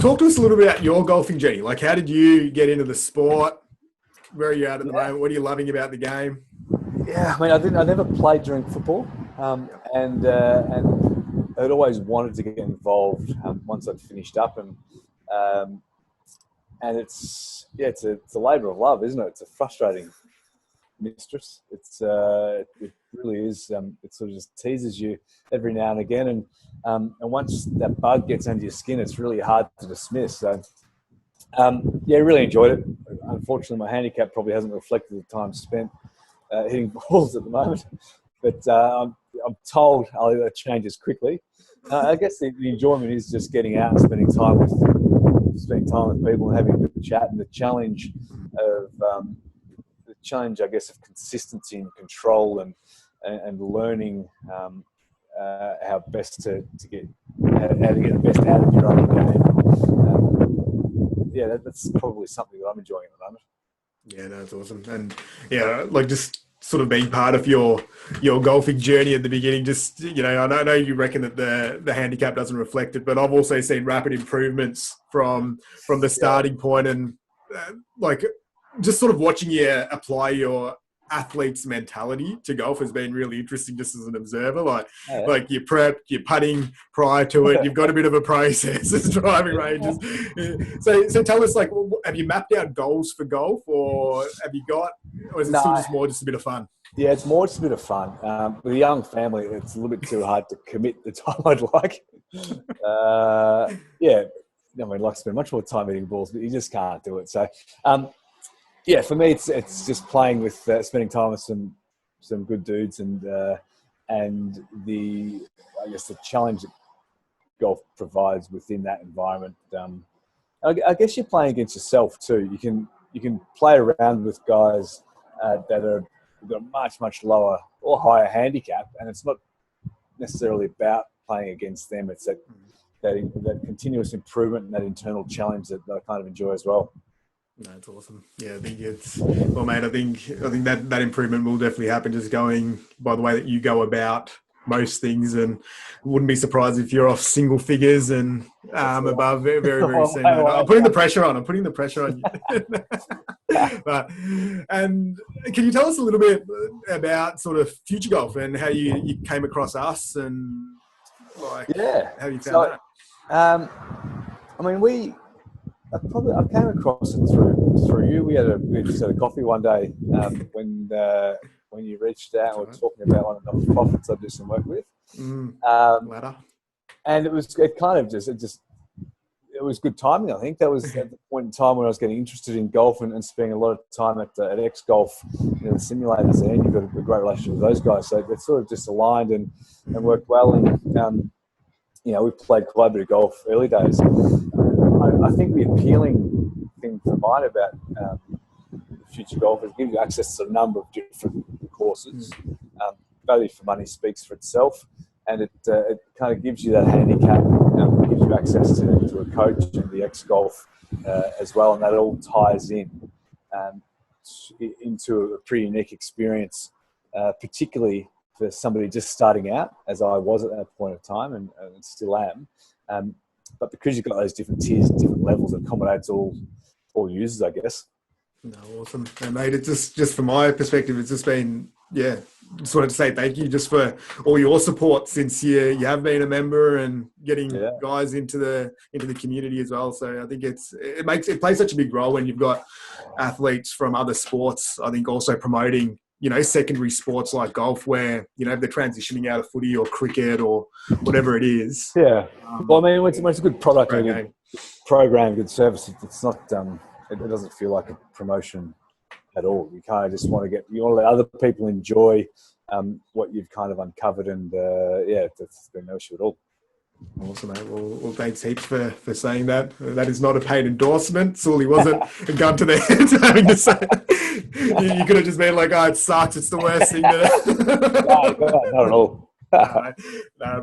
talk to us a little bit about your golfing journey. Like, how did you get into the sport? Where are you at the moment? What are you loving about the game? Yeah, I mean, I never played during football, and I'd always wanted to get involved once I'd finished up, and it's a labour of love, isn't it? It's a frustrating mistress. It really is. It sort of just teases you every now and again, and once that bug gets under your skin, it's really hard to dismiss. So, really enjoyed it. Unfortunately, my handicap probably hasn't reflected the time spent hitting balls at the moment, but I'm told that changes quickly. I guess the enjoyment is just getting out and spending time with people and having a good chat, and the challenge, I guess, of consistency and control and learning how best to get how to get the best out of your own game. That's probably something that I'm enjoying at the moment. Yeah, no, that's awesome. And like just sort of being part of your golfing journey at the beginning, just, I know you reckon that the handicap doesn't reflect it, but I've also seen rapid improvements from the starting point, and like just sort of watching you apply your athlete's mentality to golf has been really interesting just as an observer. Like you prep, you're putting prior to it, you've got a bit of a process as driving ranges. So tell us, like, have you mapped out goals for golf, or is it still just more just a bit of fun? Yeah, it's more just a bit of fun. With a young family, it's a little bit too hard to commit the time I'd like. I mean, I'd like to spend much more time hitting balls, but you just can't do it. So, for me, it's just playing with, spending time with some good dudes, and the challenge that golf provides within that environment. I guess you're playing against yourself too. You can play around with guys that are got a much lower or higher handicap, and it's not necessarily about playing against them. It's that continuous improvement and that internal challenge that I kind of enjoy as well. No, it's awesome. Yeah, I think mate, I think that improvement will definitely happen just going by the way that you go about most things, and wouldn't be surprised if you're off single figures and above very, very soon. I'm putting the pressure on you. And can you tell us a little bit about sort of future golf and how you came across us, and how you found that? I mean, I came across it through you. We just had a coffee one day when you reached out. We were talking about one of the non-profits I do some work with. Ladder. And it was good timing. I think that was at the point in time when I was getting interested in golf and spending a lot of time at X Golf, the simulators there. And you've got a great relationship with those guys, so it sort of just aligned and worked well. And we played quite a bit of golf early days. I think the appealing thing for mine about future golf is it gives you access to a number of different courses. Value for money speaks for itself, and it kind of gives you that handicap, gives you access to a coach and the X Golf as well, and that all ties into a pretty unique experience, particularly for somebody just starting out, as I was at that point of time and still am. But because you've got those different tiers, different levels, it accommodates all users, I guess. No, awesome. And mate, it's just from my perspective, it's just been, just wanted to say thank you just for all your support since you have been a member and getting guys into the community as well. So I think it plays such a big role when you've got athletes from other sports. I think also promoting, secondary sports like golf, where, if they're transitioning out of footy or cricket or whatever it is. Yeah. Well, I mean, it's a good product, a good program, good service. It's not, it doesn't feel like a promotion at all. You kind of just want to let other people enjoy what you've kind of uncovered, and that's been no issue at all. Awesome, mate. Well, thanks heaps for saying that. That is not a paid endorsement. Sewelly wasn't a gun to the head having to say it. You could have just been like, it sucks. It's the worst thing. No, not at all. No,